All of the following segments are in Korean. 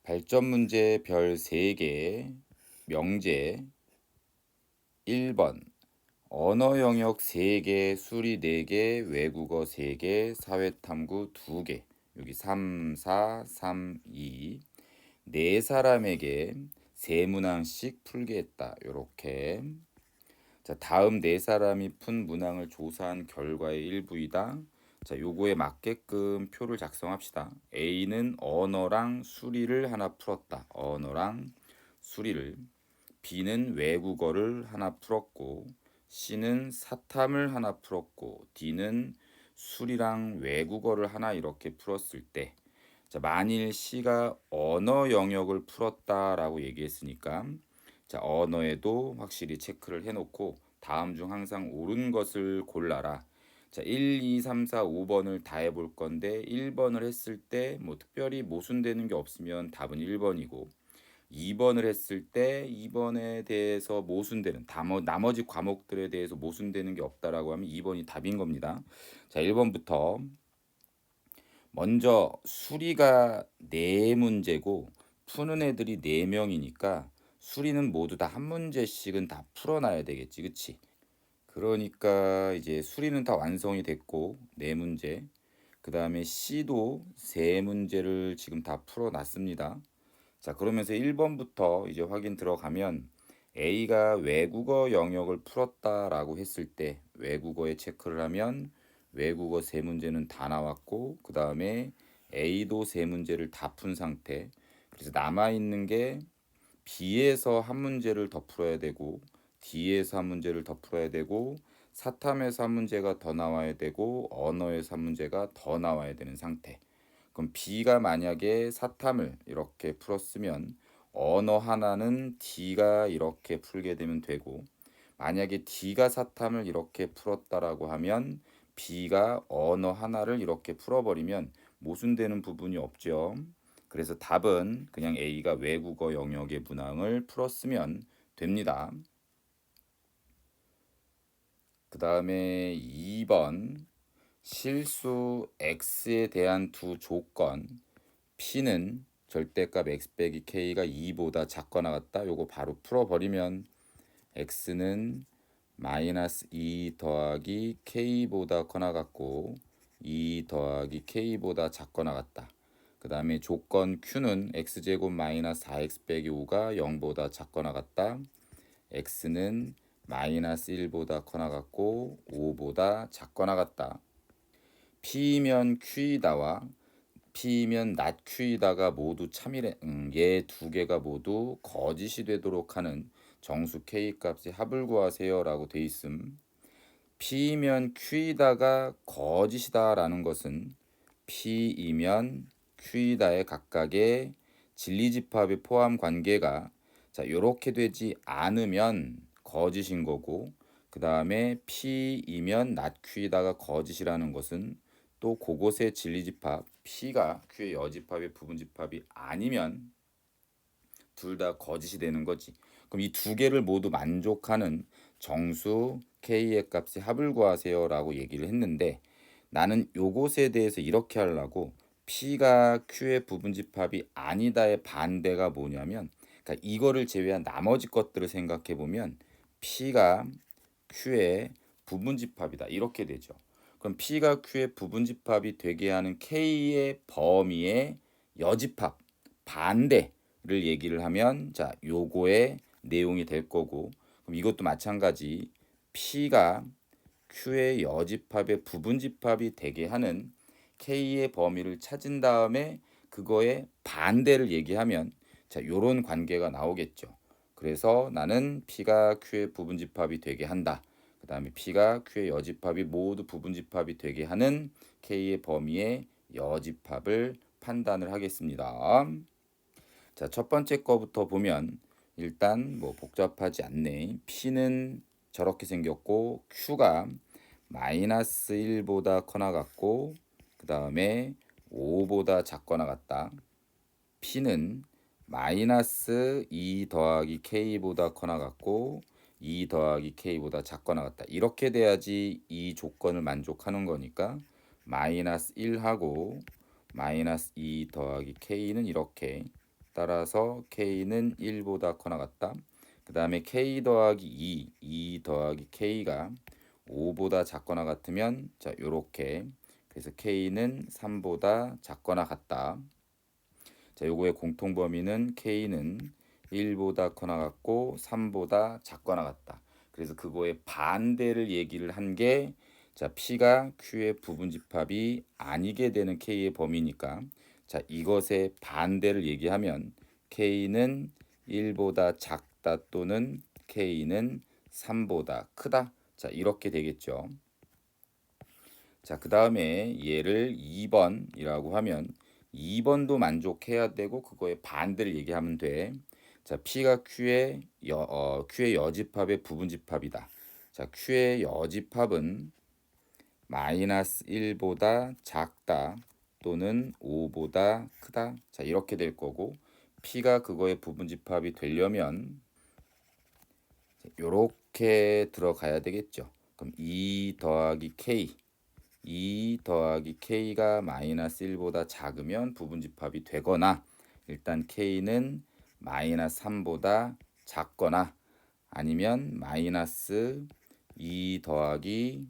발전 문제 별 3개, 명제 1번 언어 영역 3개, 수리 4개, 외국어 3개, 사회탐구 2개. 여기 3, 4, 3, 2. 네 사람에게 세 문항씩 풀게 했다. 요렇게. 자, 다음 네 사람이 푼 문항을 조사한 결과의 일부이다. 자, 요거에 맞게끔 표를 작성합시다. A는 언어랑 수리를 하나 풀었다. 언어랑 수리를. B는 외국어를 하나 풀었고, C는 사탐을 하나 풀었고, D는 수리랑 외국어를 하나 이렇게 풀었을 때, 자, 만일 C가 언어 영역을 풀었다라고 얘기했으니까, 자, 언어에도 확실히 체크를 해놓고 다음 중 항상 옳은 것을 골라라. 자, 1, 2, 3, 4, 5번을 다 해볼 건데 1번을 했을 때 뭐 특별히 모순되는 게 없으면 답은 1번이고, 2번을 했을 때 2번에 대해서 모순되는 나머지 과목들에 대해서 모순되는 게 없다라고 하면 2번이 답인 겁니다. 자, 1번부터 먼저 수리가 4문제고 푸는 애들이 4명이니까 수리는 모두 다 한 문제씩은 다 풀어놔야 되겠지, 그치? 그러니까 이제 수리는 다 완성이 됐고 4문제, 그 다음에 C도 3문제를 지금 다 풀어놨습니다. 자, 그러면서 1번부터 이제 확인 들어가면 A가 외국어 영역을 풀었다라고 했을 때 외국어에 체크를 하면 외국어 3문제는 다 나왔고, 그 다음에 A도 3문제를 다 푼 상태. 그래서 남아있는 게 B에서 한 문제를 더 풀어야 되고, D에서 한 문제를 더 풀어야 되고, 사탐에서 한 문제가 더 나와야 되고, 언어에서 한 문제가 더 나와야 되는 상태. 그럼 B가 만약에 사탐을 이렇게 풀었으면 언어 하나는 D가 이렇게 풀게 되면 되고, 만약에 D가 사탐을 이렇게 풀었다라고 하면 B가 언어 하나를 이렇게 풀어버리면 모순되는 부분이 없죠. 그래서 답은 그냥 A가 외국어 영역의 문항을 풀었으면 됩니다. 그 다음에 2번 실수 x에 대한 두 조건. P는 절대값 x 빼기 k가 2보다 작거나 같다. 요거 바로 풀어버리면 x는 마이너스 2 더하기 k보다 커나 같고 2 더하기 k보다 작거나 같다. 그 다음에 조건 q는 x제곱 마이너스 4x 빼기 5가 0보다 작거나 같다. x는 마이너스 1보다 커나 같고 5보다 작거나 같다. p면 q이다와 p면 not q이다가 모두 참이래. 얘 두 개가 모두 거짓이 되도록 하는 정수 k 값의 합을 구하세요라고 돼 있음. p면 q이다가 거짓이다라는 것은 p이면 q이다의 각각의 진리집합의 포함 관계가 자 요렇게 되지 않으면 거짓인 거고, 그 다음에 p이면 not q이다가 거짓이라는 것은 또 그곳의 진리집합 p가 q의 여집합의 부분집합이 아니면 둘 다 거짓이 되는 거지. 그럼 이 두 개를 모두 만족하는 정수 k의 값의 합을 구하세요라고 얘기를 했는데, 나는 요것에 대해서 이렇게 하려고 p가 q의 부분집합이 아니다의 반대가 뭐냐면, 그러니까 이거를 제외한 나머지 것들을 생각해 보면 p가 q의 부분집합이다 이렇게 되죠. 그럼 p가 q의 부분집합이 되게 하는 k의 범위의 여집합 반대를 얘기를 하면 자 요거의 내용이 될 거고, 그럼 이것도 마찬가지 p가 q의 여집합의 부분집합이 되게 하는 k의 범위를 찾은 다음에 그거의 반대를 얘기하면 자 요런 관계가 나오겠죠. 그래서 나는 p가 q의 부분집합이 되게 한다. 그 다음에 p가 q의 여집합이 모두 부분집합이 되게 하는 k의 범위의 여집합을 판단을 하겠습니다. 자, 첫 번째 거부터 보면 일단 뭐 복잡하지 않네. p는 저렇게 생겼고 q가 마이너스 1보다 커나 같고 그 다음에 5보다 작거나 같다. p는 마이너스 2 더하기 k보다 커나 같고 2 더하기 k보다 작거나 같다. 이렇게 돼야지 이 조건을 만족하는 거니까 마이너스 1하고 마이너스 2 더하기 k는 이렇게 따라서 K는 1보다 커나 같다. 그 다음에 K 더하기 2 더하기 K가 5보다 작거나 같으면 자 요렇게 그래서 K는 3보다 작거나 같다. 자 요거의 공통 범위는 K는 1보다 커나 같고 3보다 작거나 같다. 그래서 그거의 반대를 얘기를 한 게 자 P가 Q의 부분집합이 아니게 되는 K의 범위니까 자 이것의 반대를 얘기하면 K는 1보다 작다 또는 K는 3보다 크다. 자 이렇게 되겠죠. 자 그 다음에 얘를 2번이라고 하면 2번도 만족해야 되고 그거의 반대를 얘기하면 돼. 자 P가 Q의 여집합의 부분집합이다. 자 Q의 여집합은 마이너스 1보다 작다 또는 5보다 크다. 자 이렇게 될 거고 P가 그거의 부분집합이 되려면 이렇게 들어가야 되겠죠. 그럼 2 더하기 K가 마이너스 1보다 작으면 부분집합이 되거나 일단 K는 마이너스 3보다 작거나 아니면 마이너스 2 더하기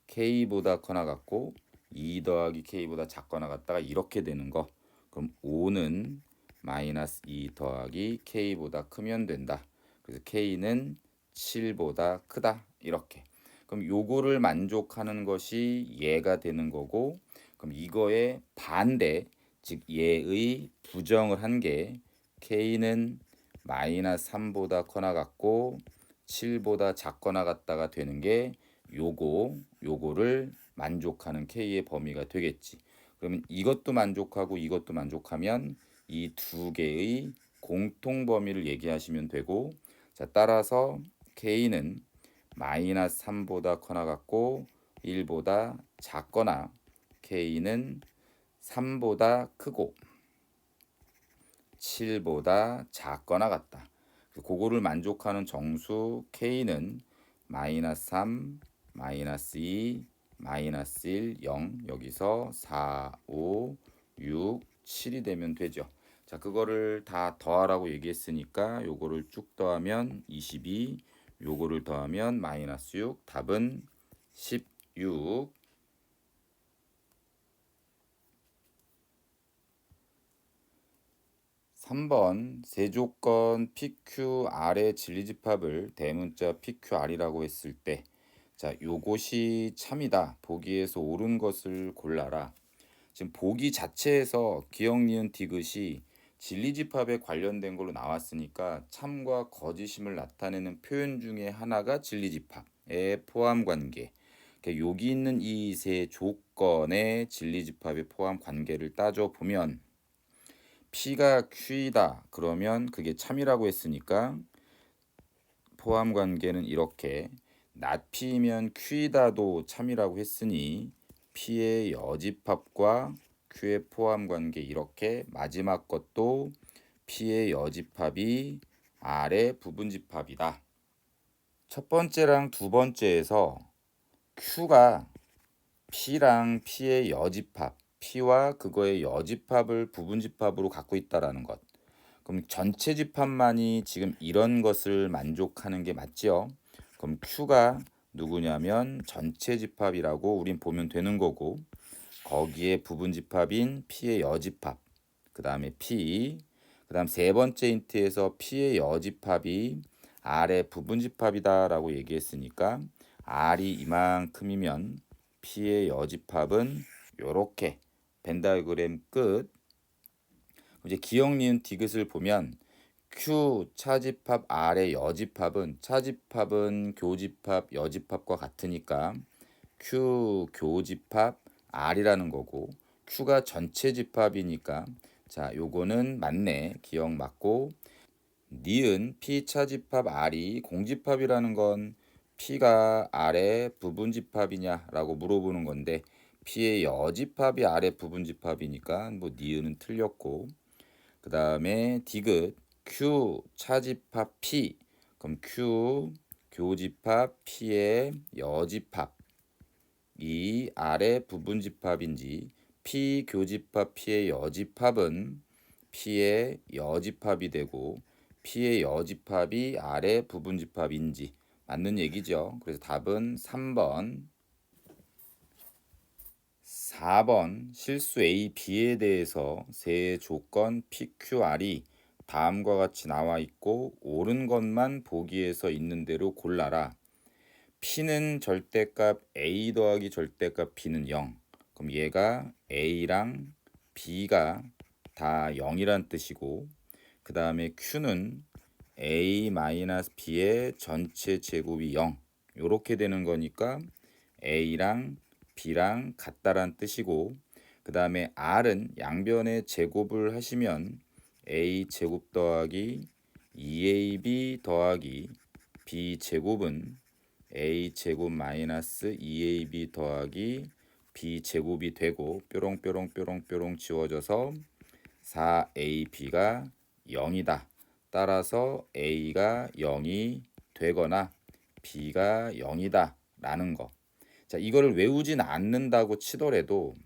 K보다 커나 같고 2 더하기 K보다 작거나 같다가 이렇게 되는 거. 그럼 5는 마이너스 2 더하기 K보다 크면 된다. 그래서 K는 7보다 크다. 이렇게. 그럼 요거를 만족하는 것이 얘가 되는 거고 그럼 이거의 반대 즉 얘의 부정을 한 게 K는 마이너스 3보다 커나 같고 7보다 작거나 같다가 되는 게 요거를 만족하는 K의 범위가 되겠지. 그러면 이것도 만족하고 이것도 만족하면 이 두 개의 공통 범위를 얘기하시면 되고 자 따라서 K는 마이너스 3보다 커나 같고 1보다 작거나 K는 3보다 크고 7보다 작거나 같다. 그거를 만족하는 정수 K는 마이너스 3, 마이너스 2, 마이너스 1, 0 여기서 4, 5, 6, 7이 되면 되죠. 자 그거를 다 더하라고 얘기했으니까 요거를 쭉 더하면 22, 요거를 더하면 마이너스 6, 답은 16. 3번 세조건 PQR의 진리집합을 대문자 PQR이라고 했을 때 자, 요것이 참이다. 보기에서 옳은 것을 골라라. 지금 보기 자체에서 기역, 니은, 디귿이 진리집합에 관련된 걸로 나왔으니까 참과 거짓임을 나타내는 표현 중에 하나가 진리집합의 포함관계. 그러니까 여기 있는 이 세 조건의 진리집합의 포함관계를 따져보면 P가 Q이다. 그러면 그게 참이라고 했으니까 포함관계는 이렇게 not P이면 Q이다도 참이라고 했으니 P의 여집합과 Q의 포함관계 이렇게 마지막 것도 P의 여집합이 R의 부분집합이다. 첫 번째랑 두 번째에서 Q가 P랑 P의 여집합 P와 그거의 여집합을 부분집합으로 갖고 있다라는 것. 그럼 전체 집합만이 지금 이런 것을 만족하는 게 맞지요? 그럼 Q가 누구냐면 전체 집합이라고 우린 보면 되는 거고 거기에 부분집합인 P의 여집합 그 다음에 P 그 다음 세 번째 힌트에서 P의 여집합이 R의 부분집합이다 라고 얘기했으니까 R이 이만큼이면 P의 여집합은 요렇게 벤 다이어그램 끝. 이제 기역, 니은, 디귿을 보면 Q 차집합 R의 여집합은 차집합은 교집합 여집합과 같으니까 Q 교집합 R이라는 거고 Q가 전체 집합이니까 자 요거는 맞네. 기억 맞고 니은 P 차집합 R이 공집합이라는 건 P가 R의 부분집합이냐라고 물어보는 건데 P의 여집합이 R의 부분집합이니까 뭐 니은은 틀렸고 그 다음에 디귿 Q 차집합 P 그럼 Q 교집합 P의 여집합 이 R의 부분집합인지 P 교집합 P의 여집합은 P의 여집합이 되고 P의 여집합이 R의 부분집합인지 맞는 얘기죠. 그래서 답은 3번. 4번 실수 A, B에 대해서 세 조건 PQR이 다음과 같이 나와 있고 옳은 것만 보기에서 있는 대로 골라라. P는 절대값 A 더하기 절대값 B는 0. 그럼 얘가 A랑 B가 다 0이란 뜻이고 그 다음에 Q는 A-B의 전체 제곱이 0. 요렇게 되는 거니까 A랑 B랑 같다란 뜻이고 그 다음에 R은 양변의 제곱을 하시면 A 제곱 더하기 2AB 더하기 B 제곱은 A 제곱 마이너스 2AB 더하기 B 제곱이 되고 뾰롱뾰롱 지워져서 4AB가 0이다. 따라서 A가 0이 되거나 B가 0이다 라는 거. 자, 이거를 외우진 않는다고 치더라도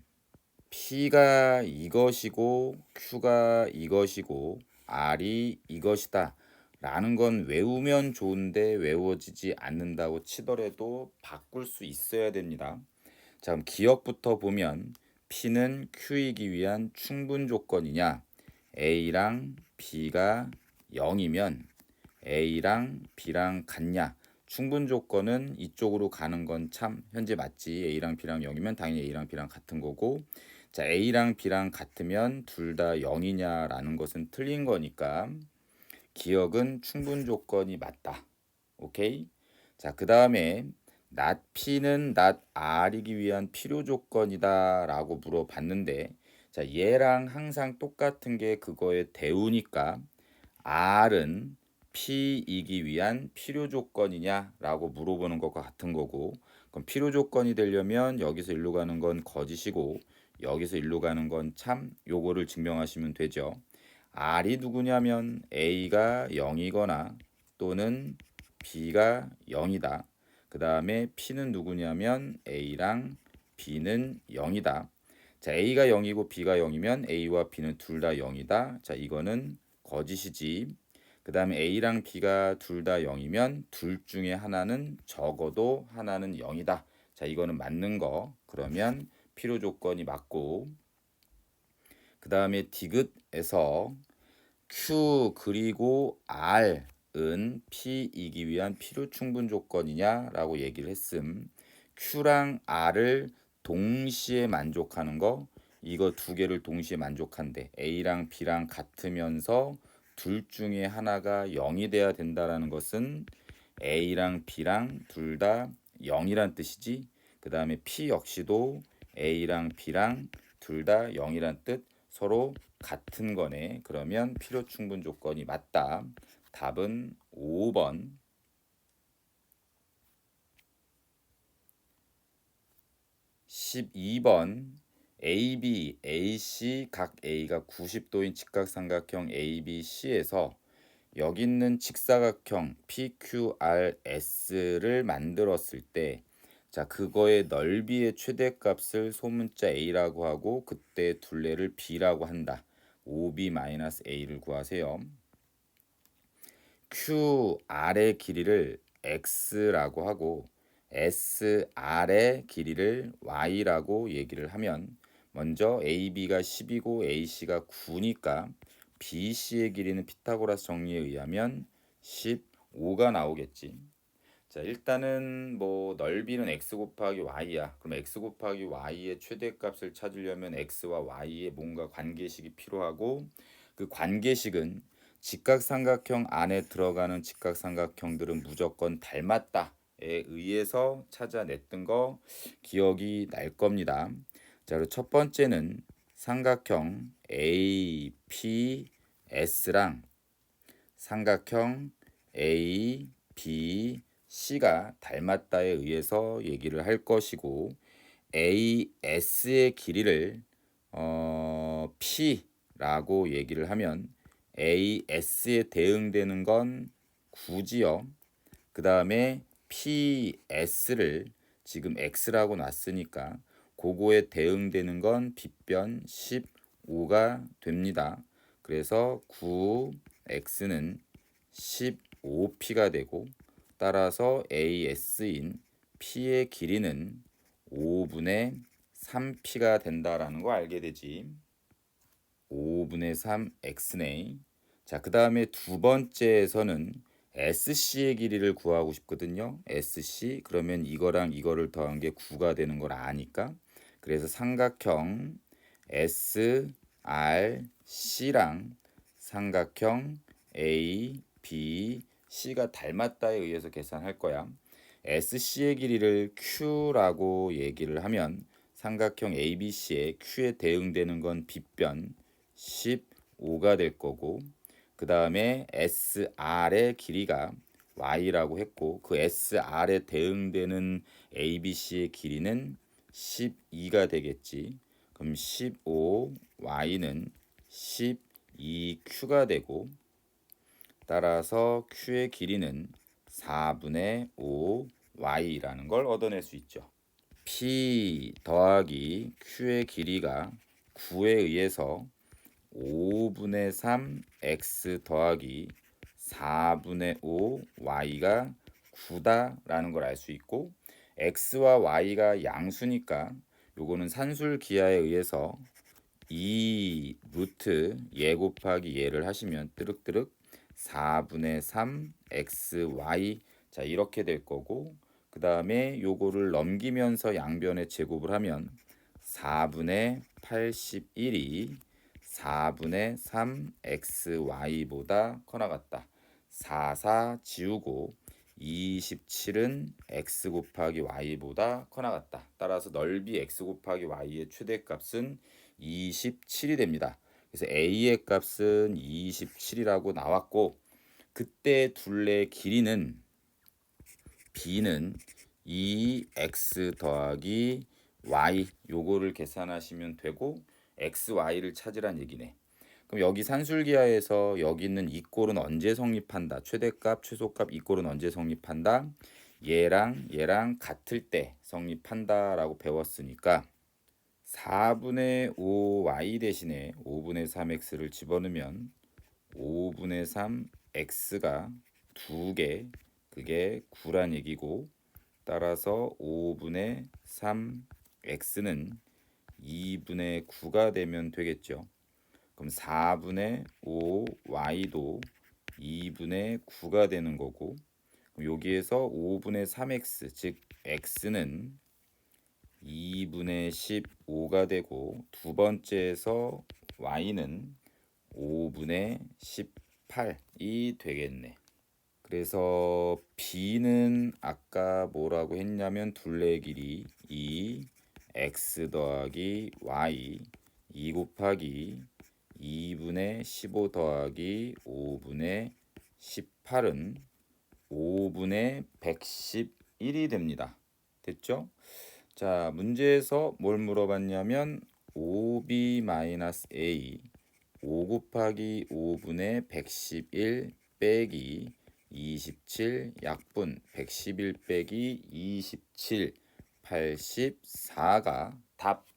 P가 이것이고 Q가 이것이고 R이 이것이다 라는 건 외우면 좋은데 외워지지 않는다고 치더라도 바꿀 수 있어야 됩니다. 자, 그럼 기억부터 보면 P는 Q이기 위한 충분 조건이냐? A랑 B가 0이면 A랑 B랑 같냐? 충분 조건은 이쪽으로 가는 건 참 현재 맞지. A랑 B랑 0이면 당연히 A랑 B랑 같은 거고 자, A랑 B랑 같으면 둘 다 0이냐라는 것은 틀린 거니까 기억은 충분 조건이 맞다. 오케이? 자, 그 다음에 not P는 not R이기 위한 필요 조건이다 라고 물어봤는데 자, 얘랑 항상 똑같은 게 그거의 대우니까 R은 P이기 위한 필요 조건이냐 라고 물어보는 것과 같은 거고 그럼 필요 조건이 되려면 여기서 일로 가는 건 거짓이고 여기서 일로 가는 건 참 요거를 증명하시면 되죠. R이 누구냐면 A가 0이거나 또는 B가 0이다. 그 다음에 P는 누구냐면 A랑 B는 0이다. 자, A가 0이고 B가 0이면 A와 B는 둘 다 0이다. 자, 이거는 거짓이지. 그 다음에 A랑 B가 둘 다 0이면 둘 중에 하나는 적어도 하나는 0이다. 자, 이거는 맞는 거. 그러면 필요 조건이 맞고 그 다음에 디귿에서 Q 그리고 R은 P이기 위한 필요 충분 조건이냐라고 얘기를 했음. Q랑 R을 동시에 만족하는 거 이거 두 개를 동시에 만족한대. A랑 B랑 같으면서 둘 중에 하나가 0이 돼야 된다라는 것은 A랑 B랑 둘 다 0이란 뜻이지. 그 다음에 P 역시도 A랑 B랑 둘 다 0이란 뜻. 서로 같은 거네. 그러면 필요 충분 조건이 맞다. 답은 5번. 12번 AB, AC 각 A가 90도인 직각삼각형 ABC에서 여기 있는 직사각형 PQRS를 만들었을 때 자, 그거의 넓이의 최대값을 소문자 A라고 하고 그때 둘레를 B라고 한다. OB-A를 구하세요. QR의 길이를 X라고 하고 SR의 길이를 Y라고 얘기를 하면 먼저 AB가 10이고 AC가 9니까 BC의 길이는 피타고라스 정리에 의하면 15가 나오겠지. 자, 일단은 뭐 넓이는 x 곱하기 y야. 그럼 x 곱하기 y의 최대값을 찾으려면 x와 y의 뭔가 관계식이 필요하고 그 관계식은 직각삼각형 안에 들어가는 직각삼각형들은 무조건 닮았다에 의해서 찾아냈던 거 기억이 날 겁니다. 자, 그리고 첫 번째는 삼각형 APS랑 삼각형 ABC가 닮았다에 의해서 얘기를 할 것이고 AS의 길이를 P라고 얘기를 하면 AS에 대응되는 건 9지요. 그 다음에 PS를 지금 X라고 놨으니까 그거에 대응되는 건 빗변 15가 됩니다. 그래서 9x는 15p가 되고 따라서 AS인 P의 길이는 5분의 3P가 된다라는 거 알게 되지. 5분의 3 x네. 자, 그 다음에 두 번째에서는 SC의 길이를 구하고 싶거든요. SC 그러면 이거랑 이거를 더한 게 9가 되는 걸 아니까. 그래서 삼각형 SRC랑 삼각형 ABC가 닮았다에 의해서 계산할 거야. SC의 길이를 Q라고 얘기를 하면 삼각형 ABC의 Q에 대응되는 건 빗변 15가 될 거고, 그 다음에 SR의 길이가 y라고 했고, 그 SR에 대응되는 ABC의 길이는 12가 되겠지. 그럼 15 y는 12q가 되고, 따라서 q의 길이는 4분의 5 y라는 걸 얻어낼 수 있죠. p 더하기 q의 길이가 9에 의해서 5분의 3 x 더하기 4분의 5 y가 9다라는 걸 알 수 있고, x와 y가 양수니까 요거는 산술 기하에 의해서 2 루트 예 곱하기 예를 하시면 뜨륵뜨륵 4분의 3 xy, 자 이렇게 될 거고, 그 다음에 요거를 넘기면서 양변에 제곱을 하면 4분의 81이 4분의 3 xy보다 커 나갔다. 4 지우고 27은 x 곱하기 y보다 커 나갔다. 따라서 넓이 x 곱하기 y의 최대값은 27이 됩니다. 그래서 a의 값은 27이라고 나왔고, 그때 둘레의 길이는 b는 2x 더하기 y, 요거를 계산하시면 되고 x, y를 찾으란 얘기네. 그럼 여기 산술기하에서 여기 있는 이 꼴은 언제 성립한다? 최대값, 최소값 이 꼴은 언제 성립한다? 얘랑 같을 때 성립한다 라고 배웠으니까 4분의 5y 대신에 5분의 3x를 집어넣으면 5분의 3x가 2개, 그게 9란 얘기고, 따라서 5분의 3x는 2분의 9가 되면 되겠죠. 그럼 4분의 5y도 2분의 9가 되는 거고, 그럼 여기에서 5분의 3x, 즉 x는 2분의 15가 되고, 두 번째에서 y는 5분의 18이 되겠네. 그래서 b는 아까 뭐라고 했냐면 둘레 길이 2 x 더하기 y 2 곱하기 2분의 15 더하기 5분의 18은 5분의 111이 됩니다. 됐죠? 자, 문제에서 뭘 물어봤냐면 5b-a 5 곱하기 5분의 111 빼기 27 약분 111 빼기 27 84가 답